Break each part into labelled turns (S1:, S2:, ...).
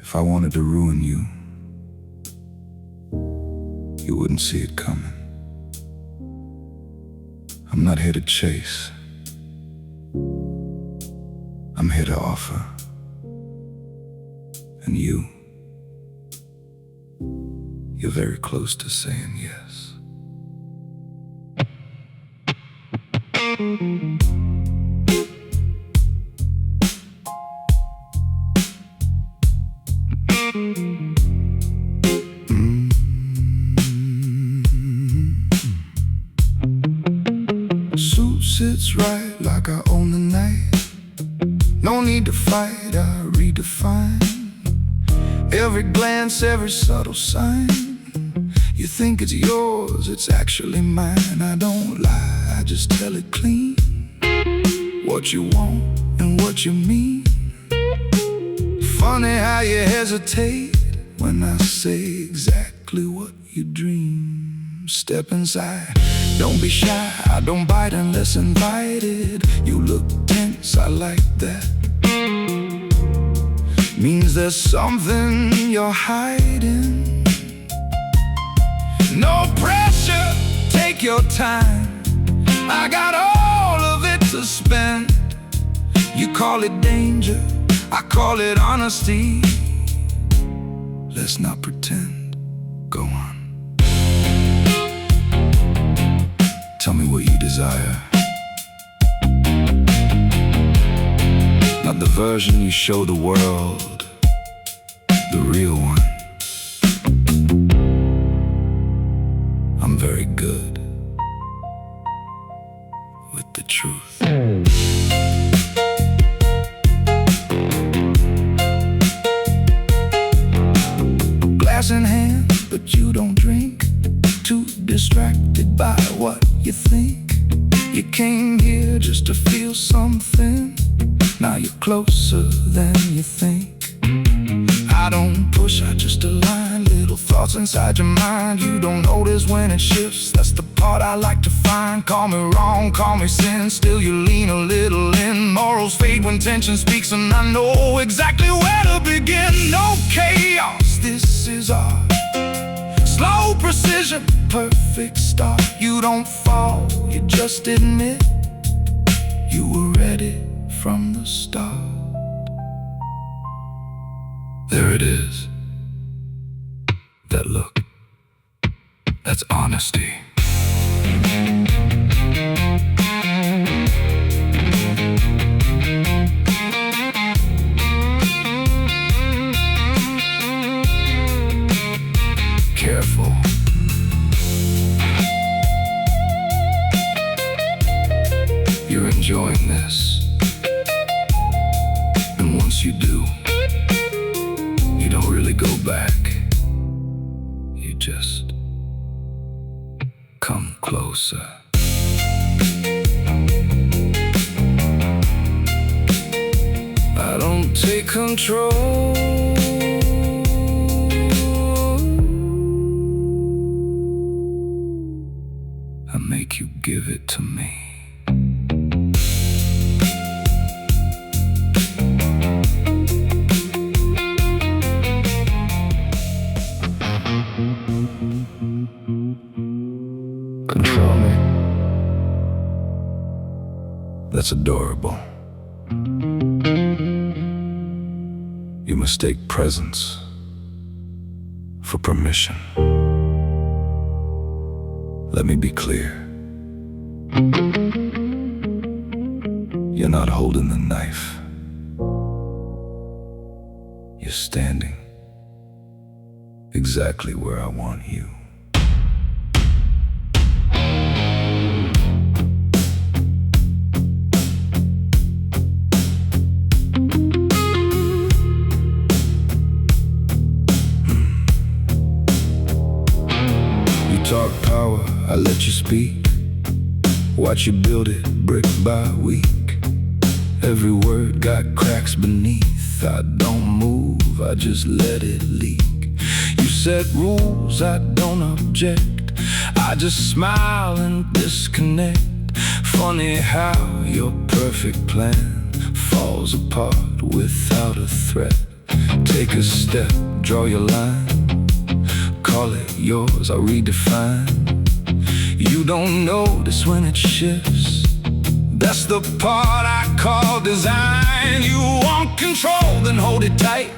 S1: If I wanted to ruin you, you wouldn't see it coming. I'm not here to chase. I'm here to offer. And you're very close to saying yes. Suit sits right like I own the night. No need to fight, I redefine every glance, every subtle sign. You think it's yours, it's actually mine. I don't lie, I just tell it clean. What you want and what you mean. Funny how you hesitate when I say exactly what you dream. Step inside, don't be shy, I don't bite unless invited. You look tense, I like that. Means there's something you're hiding. No pressure, take your time. I got all of it to spend. You call it danger, I call it honesty. Let's not pretend, go on. Tell me what you desire. Not the version you show the world, the real one. I'm very good with the truth. Glass in hand, but you don't drink. Too distracted by what you think. You came here just to feel something. Now you're closer than you think. I don't push, I just align. Little thoughts inside your mind you don't notice when it shifts. That's the part I like to find. Call me wrong, call me sin, still you lean a little in. Morals fade when tension speaks, and I know exactly where to begin. No chaos, this is art. Slow precision, perfect start. You don't fall, you just admit you were ready from the start. There it is. That look. That's honesty. Careful. You're enjoying this. And once you do, you don't really go back. You just come closer. I don't take control. I make you give it to me. Control me. That's adorable. You mistake presence for permission. Let me be clear. You're not holding the knife. You're standing exactly where I want you. Talk power, I let you speak. Watch you build it brick by week. Every word got cracks beneath. I don't move, I just let it leak. You set rules, I don't object. I just smile and disconnect. Funny how your perfect plan falls apart without a threat. Take a step, draw your line, call it yours, I'll redefine. You don't notice when it shifts, that's the part I call design. You want control, then hold it tight,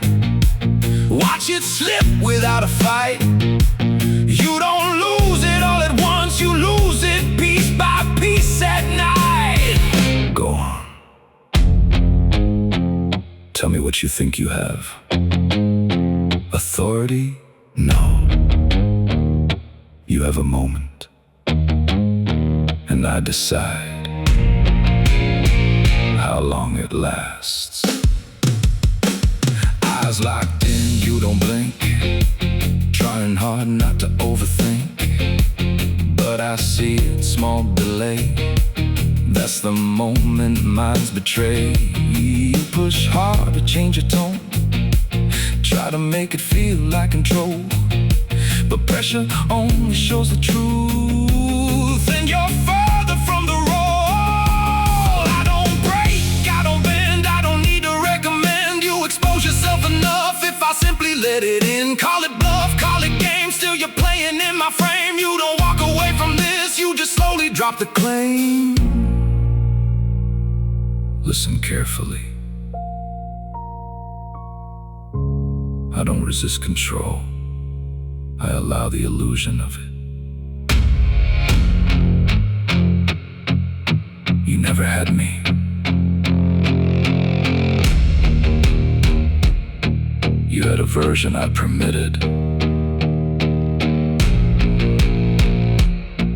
S1: watch it slip without a fight. You don't lose it all at once, you lose it piece by piece at night. Go on, tell me what you think you have. Authority? No. You have a moment, and I decide how long it lasts. Eyes locked in, you don't blink, trying hard not to overthink, but I see it, small delay. That's the moment minds betray. You push hard to change your tone, try to make it feel like control, but pressure only shows the truth, and you're further from the roll. I don't break, I don't bend, I don't need to recommend you expose yourself enough if I simply let it in. Call it bluff, call it game, still you're playing in my frame. You don't walk away from this, you just slowly drop the claim. Listen carefully. I don't resist control, I allow the illusion of it. You never had me. You had a version I permitted,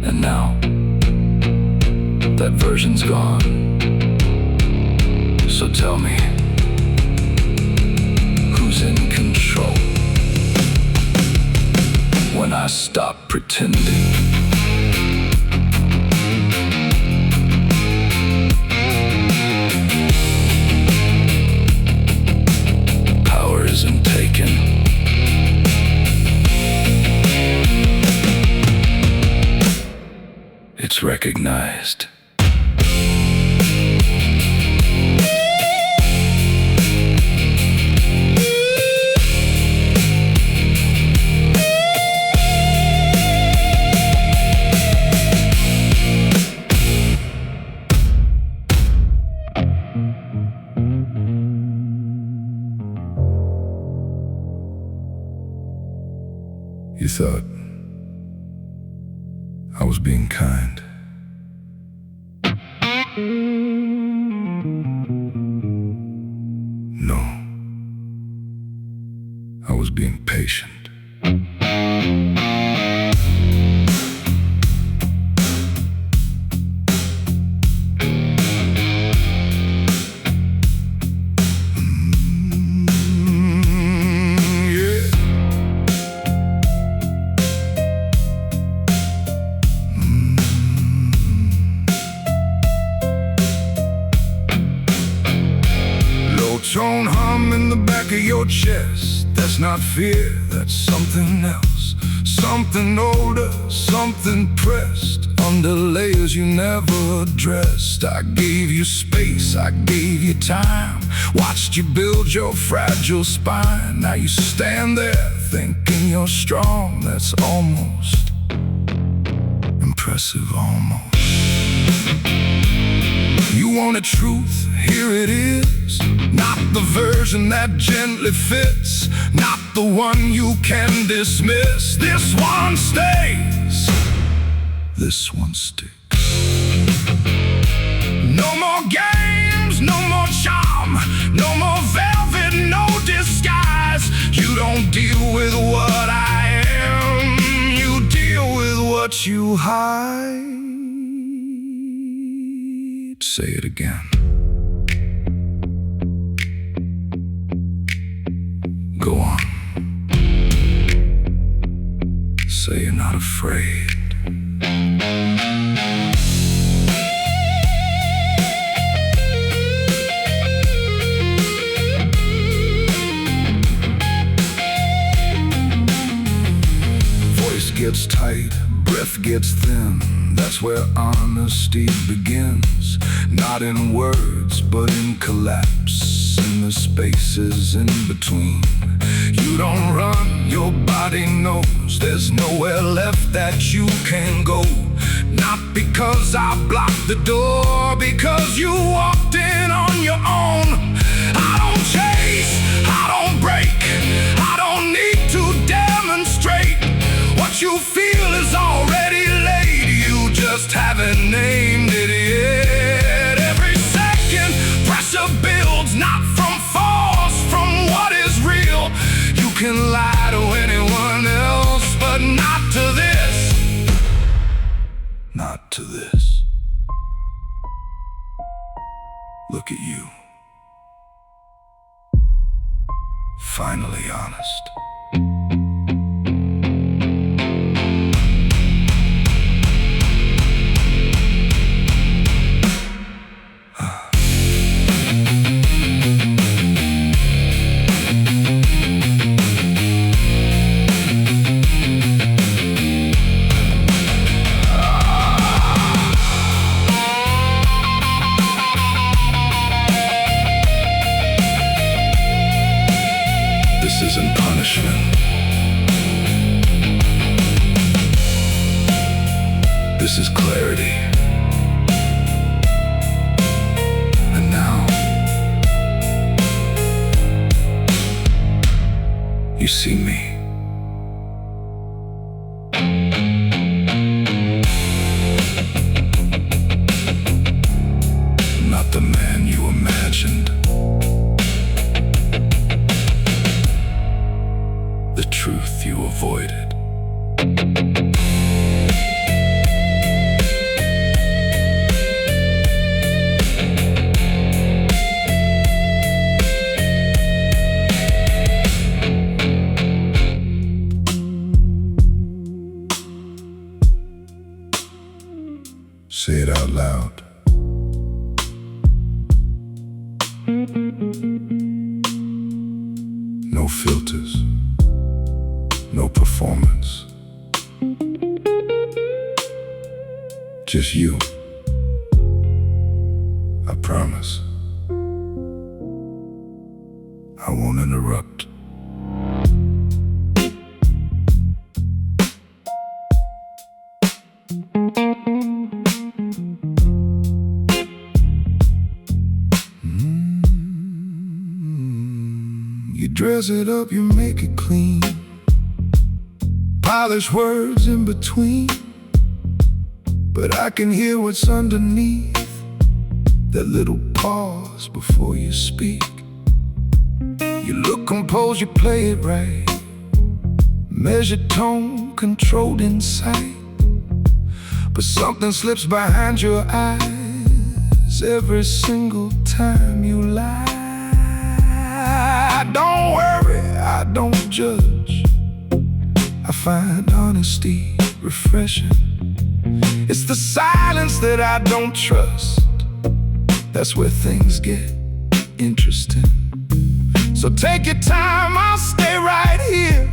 S1: and now that version's gone. So tell me, who's in control when I stop pretending? Power isn't taken, it's recognized. You thought I was being kind. No, I was being patient. Tone hum in the back of your chest. That's not fear, that's something else. Something older, something pressed under layers you never addressed. I gave you space, I gave you time, watched you build your fragile spine. Now you stand there thinking you're strong. That's almost impressive, almost. You wanted truth, here it is. Not the version that gently fits, not the one you can dismiss. This one stays, this one sticks. No more games, no more charm, no more velvet, no disguise. You don't deal with what I am, you deal with what you hide. Say it again. Go on. Say you're not afraid. Voice gets tight, breath gets thin. That's where honesty begins. Not in words, but in collapse, in the spaces in between. You don't run, your body knows there's nowhere left that you can go. Not because I blocked the door, because you walked in on your own. I don't chase, I don't break, I don't need to demonstrate. What you feel is already laid, you just haven't named it yet. Every second pressure builds, not from force, from what is real. You can lie to anyone else, but not to this. Not to this. Look at you. Finally honest. This isn't punishment. This is clarity. And now, you see me. Not the man you imagined. The truth you avoided. Say it out loud. No filters. No performance. Just you. I promise. I won't interrupt. You dress it up, you make it clean. Polish words in between, but I can hear what's underneath. That little pause before you speak. You look composed, you play it right. Measured tone, controlled insight. But something slips behind your eyes every single time you lie. Don't worry, I don't judge. I find honesty refreshing. It's the silence that I don't trust. That's where things get interesting. So take your time, I'll stay right here.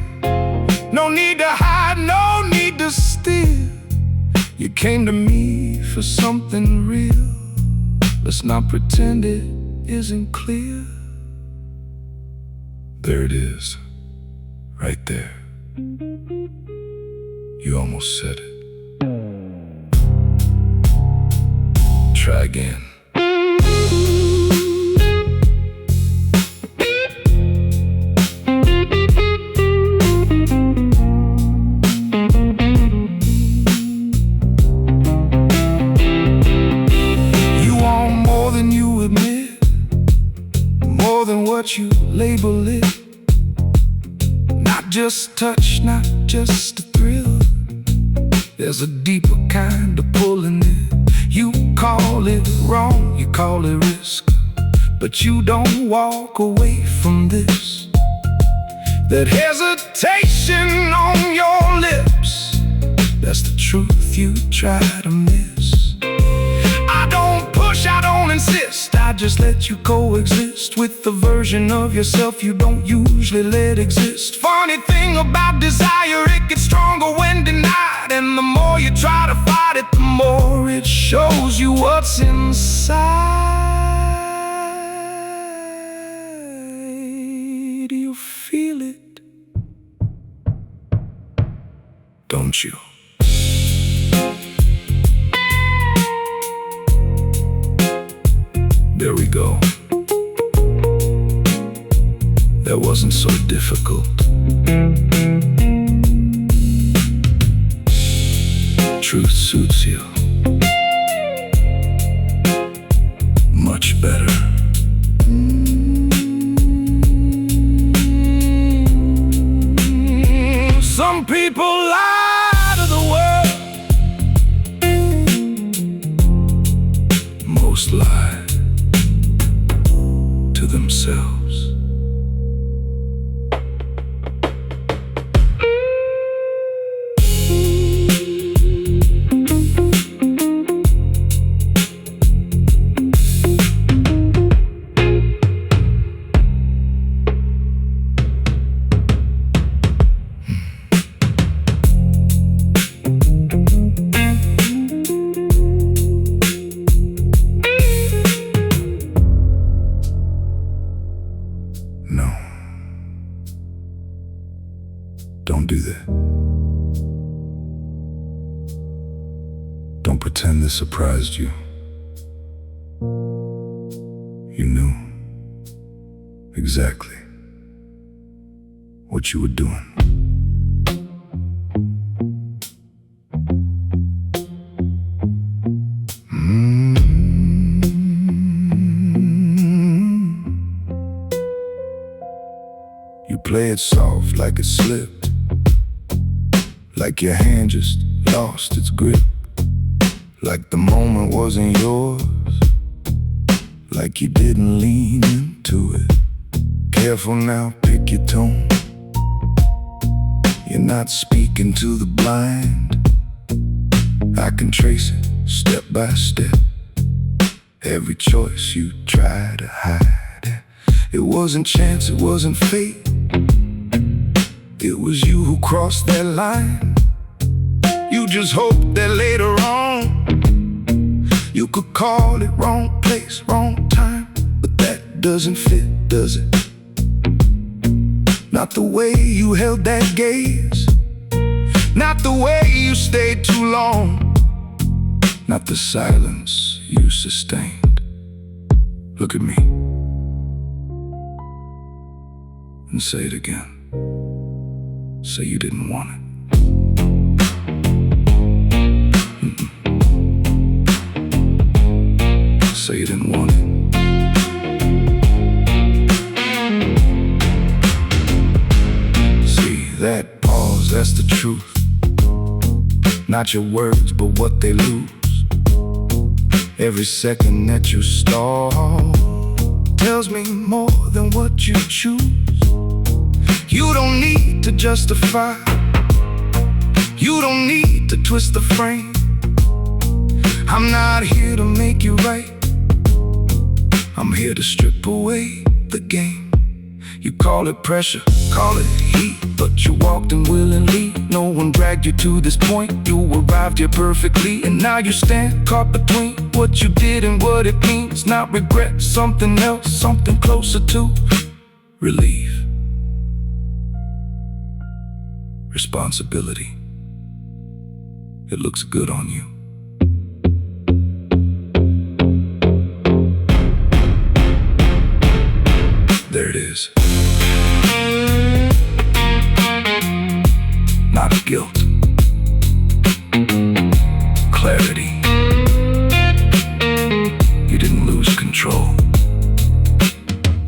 S1: No need to hide, no need to steal. You came to me for something real. Let's not pretend it isn't clear. There it is, right there. You almost said it. Try again. You want more than you admit, more than what you label it. Not just touch, not just a thrill. There's a deeper kind of pulling it. You call it wrong, you call it risk, but you don't walk away from this. That hesitation on your lips, that's the truth you try to miss. I don't push, I don't insist, I just let you coexist with the version of yourself you don't usually let exist. Funny thing about desire, it gets stronger when denied. And the more you try to fight it, the more it shows you what's inside. Do you feel it? don't you? There we go. That wasn't so difficult. Truth suits you much better. Some people lie to the world. Most lie to themselves. No. Don't do that. Don't pretend this surprised you. You knew exactly what you were doing. You play it soft like it slipped, like your hand just lost its grip, like the moment wasn't yours, like you didn't lean into it. Careful now, pick your tone. You're not speaking to the blind. I can trace it step by step. Every choice you try to hide. It wasn't chance, it wasn't fate. It was you who crossed that line. You just hoped that later on you could call it wrong place, wrong time. But that doesn't fit, does it? Not the way you held that gaze, not the way you stayed too long, not the silence you sustained. Look at me and say it again. Say you didn't want it. Say you didn't want it. See, that pause, that's the truth. Not your words, but what they lose. Every second that you stall tells me more than what you choose. You don't need to justify. You don't need to twist the frame. I'm not here to make you right. I'm here to strip away the game. You call it pressure, call it heat, but you walked in willingly. No one dragged you to this point. You arrived here perfectly, and now you stand caught between what you did and what it means. Not regret, something else, something closer to relief. Responsibility. It looks good on you. There it is. Not guilt. Clarity. You didn't lose control.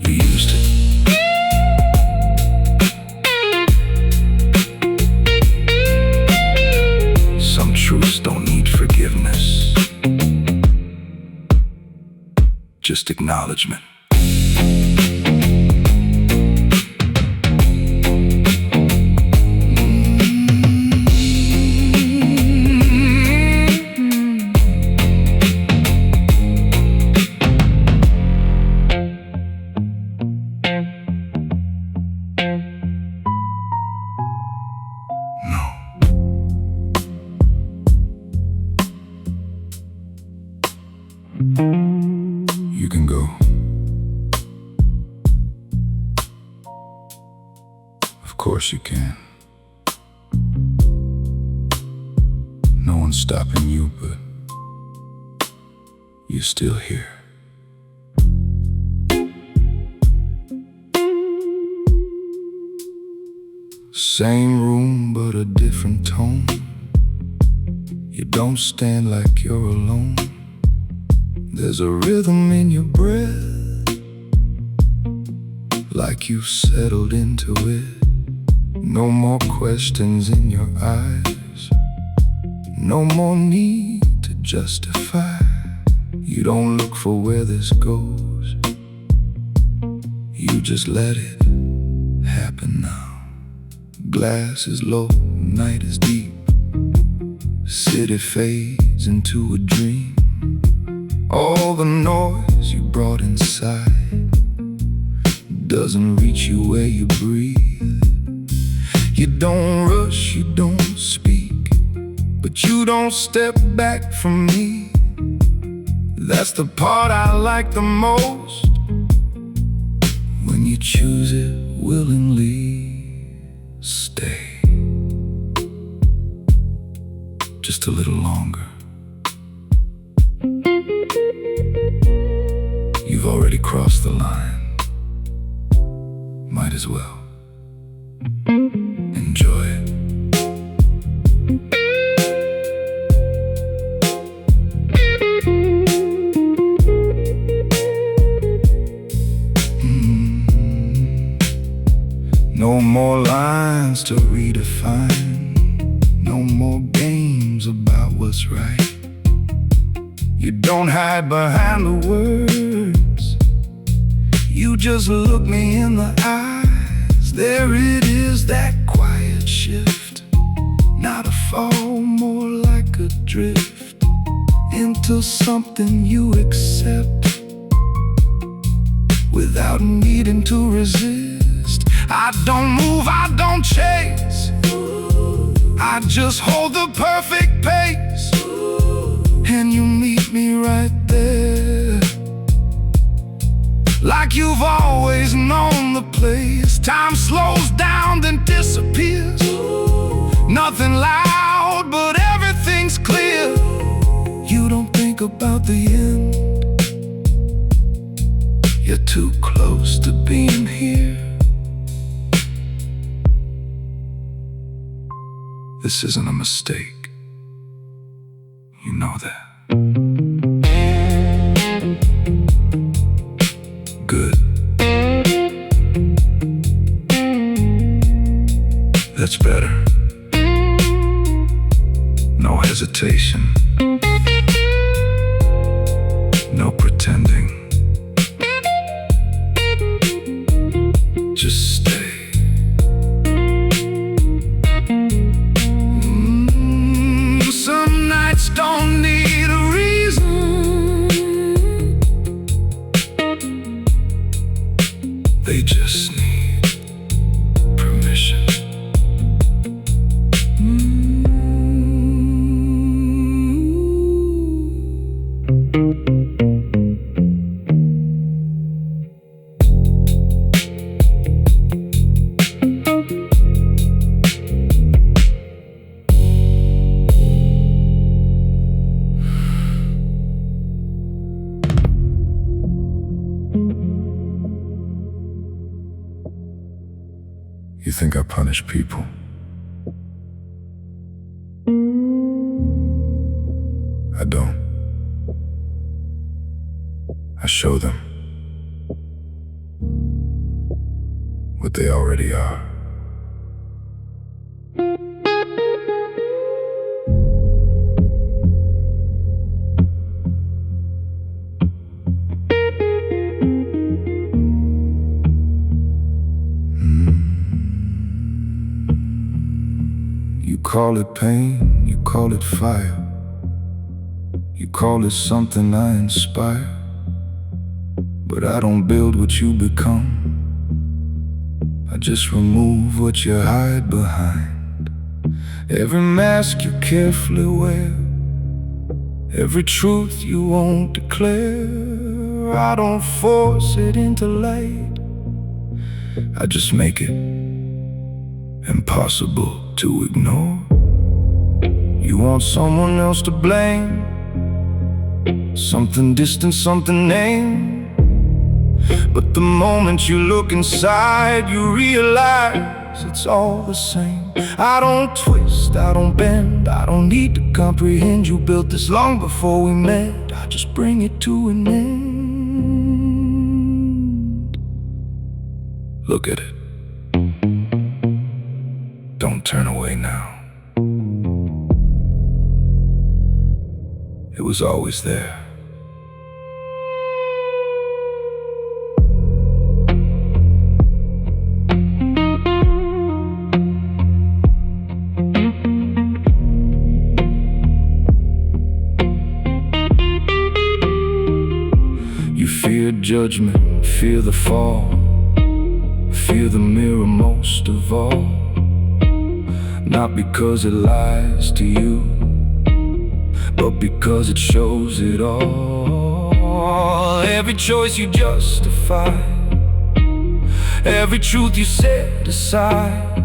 S1: You used it. Some truths don't need forgiveness, just acknowledgement. You can go. Of course you can. stopping you, but you're still here. Same room, but a different tone. You don't stand like you're alone. There's a rhythm in your breath, like you've settled into it. No more questions in your eyes, no more need to justify. You don't look for where this goes, you just let it happen now. Glass is low, night is deep, city fades into a dream. All the noise you brought inside doesn't reach you where you breathe. You don't rush, you don't speak, but you don't step back from me. That's the part I like the most, when you choose it willingly. Stay just a little longer. You've already crossed the line. Might as well enjoy it. No more lines to redefine, no more games about what's right. You don't hide behind the words, you just look me in the eyes. There it is, that quiet shift, not a fall, more like a drift into something you accept without needing to resist. I don't move, I don't chase, I just hold the perfect pace, and you meet me right there, like you've always known the place. Time slows down, then disappears. Nothing loud, but everything's clear. You don't think about the end, you're too close to being here. This isn't a mistake, you know that. Good. That's better. No hesitation, no pretending. Just stay. Some nights don't need a reason, they just need permission. You think I punish people? I don't. I show them what they already are. You call it pain, you call it fire, you call it something I inspire, but I don't build what you become, I just remove what you hide behind. Every mask you carefully wear, every truth you won't declare, I don't force it into light, I just make it impossible to ignore. You want someone else to blame, something distant, something named. But the moment you look inside, you realize it's all the same. I don't twist, I don't bend, I don't need to comprehend. You built this long before we met, I just bring it to an end. Look at it. Don't turn away now. It was always there. You fear judgment, fear the fall, fear the mirror most of all. Not because it lies to you, but because it shows it all. Every choice you justify, every truth you set aside,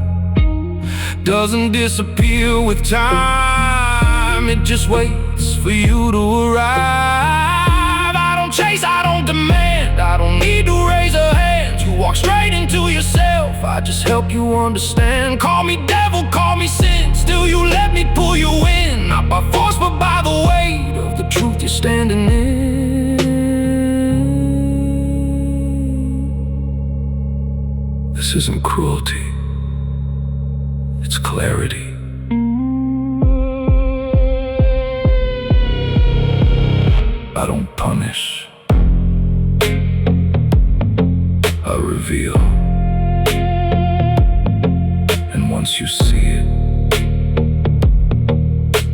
S1: doesn't disappear with time. It just waits for you to arrive. I don't chase, I don't demand, I don't need to raise a hand. You walk straight into yourself, I just help you understand. Call me devil, call me sin, still you let me pull you in. Not by force, but by the weight of the truth you're standing in. This isn't cruelty, it's clarity. I don't punish, I reveal. And once you see it,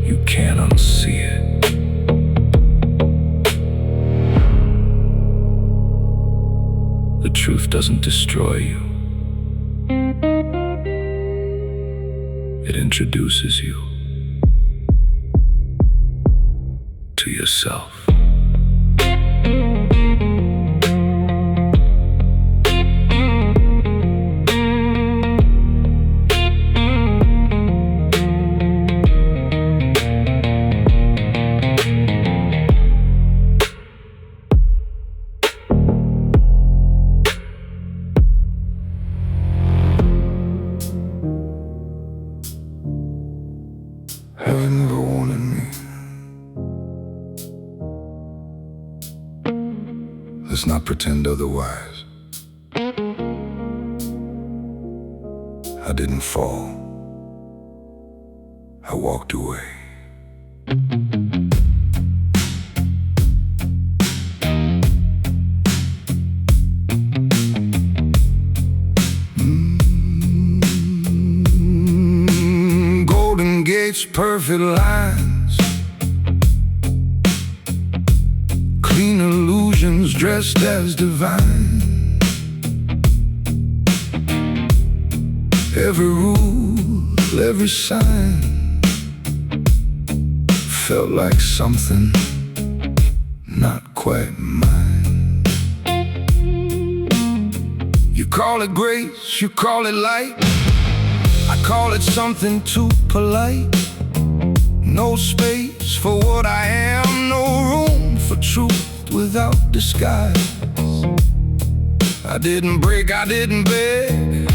S1: you can't unsee it. The truth doesn't destroy you, it introduces you to yourself. Have you never wanted me? Let's not pretend otherwise. I didn't fall, I walked away. Golden gates, perfect lines, clean illusions dressed as divine. Every rule, every sign felt like something not quite mine. You call it grace, you call it light, I call it something too polite. No space for what I am, no room for truth without disguise. I didn't break, I didn't beg,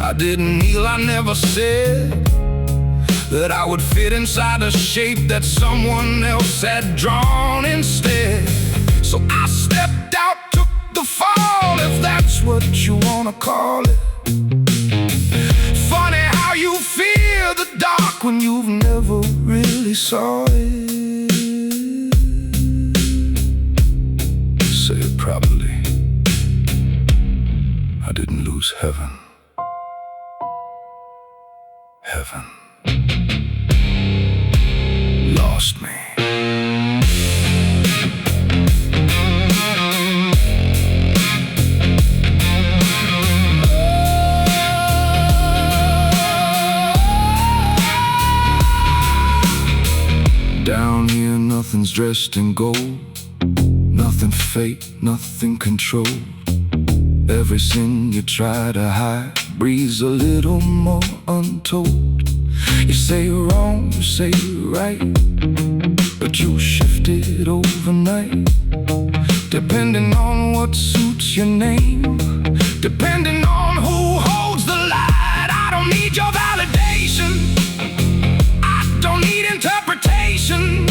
S1: I didn't kneel, I never said that I would fit inside a shape that someone else had drawn instead. So I stepped out, took the fall, if that's what you wanna call it. Funny how you fear the dark when you've never really saw it. Say it properly, I didn't lose heaven. Heaven lost me. Down here nothing's dressed in gold, nothing fake, nothing controlled. Every sin you try to hide breathes a little more untold. You say you're wrong, you say you're right, but you shifted overnight. Depending on what suits your name, depending on who holds the light. I don't need your validation, I don't need interpretation.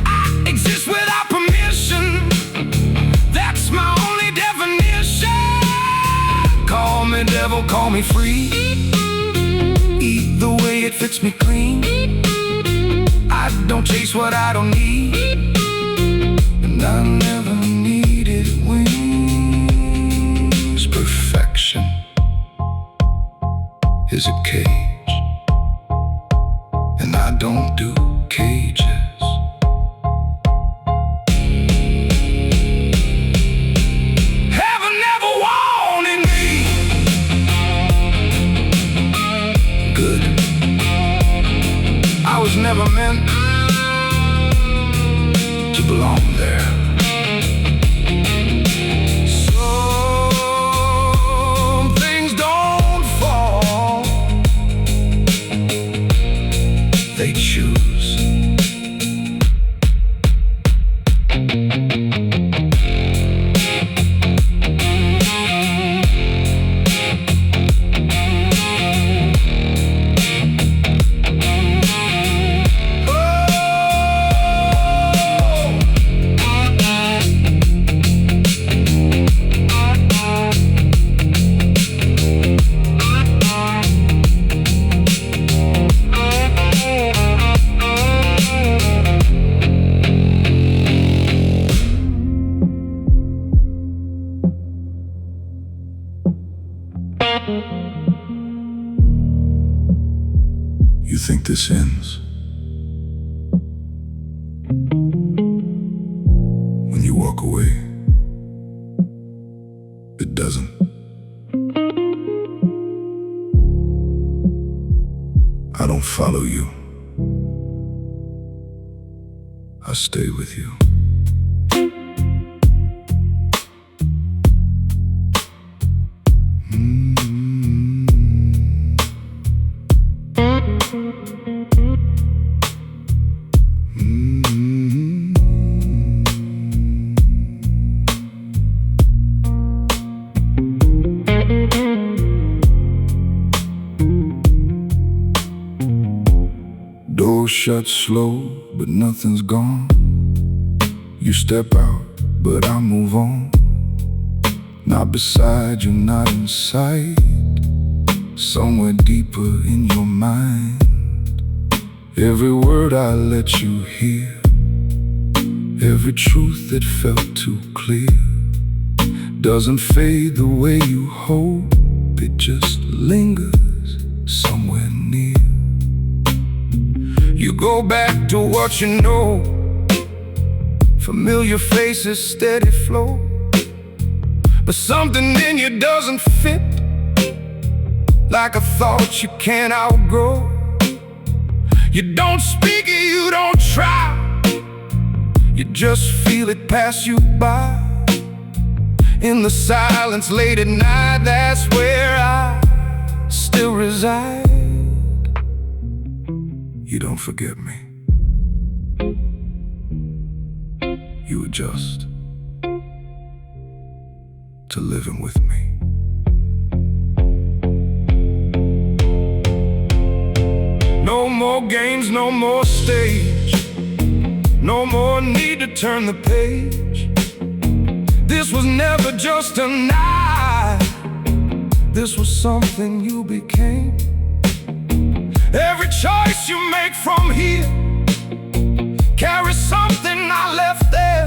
S1: I exist without permission, that's my only definition. Call me devil, call me free, either way it fits me clean. I don't chase what I don't need, and I never needed wings. Perfection is a cage, and I don't do cages. Heaven never wanted me. Good. I was never meant to belong there. Some things don't fall, they choose. You think this ends when you walk away. It doesn't. I don't follow you, I stay with you. Door shut slow, but nothing's gone. You step out, but I move on. Not beside you, not in sight, somewhere deeper in your mind. Every word I let you hear, every truth that felt too clear, doesn't fade the way you hope, it just lingers somewhere near. You go back to what you know, familiar faces, steady flow, but something in you doesn't fit, like a thought you can't outgrow. You don't speak it, you don't try, you just feel it pass you by. In the silence late at night, that's where I still reside. You don't forget me, you adjust to living with me. No more games, no more stage, no more need to turn the page. This was never just a night, this was something you became. Every choice you make from here carries something I left there.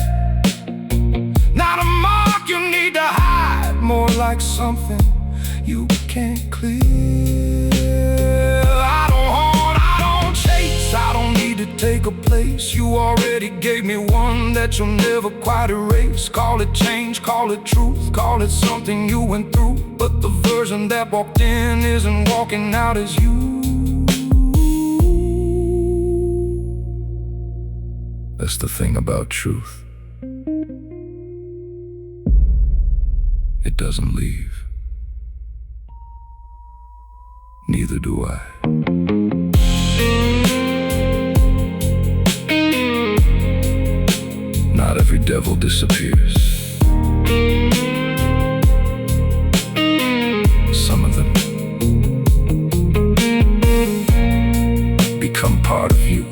S1: Not a mark you need to hide, more like something you can't clear. I don't haunt, I don't chase, I don't need to take a place. You already gave me one that you'll never quite erase. Call it change, call it truth, call it something you went through, but the version that walked in isn't walking out as you. That's the thing about truth, it doesn't leave. Neither do I. devil disappears. Some of them become part of you.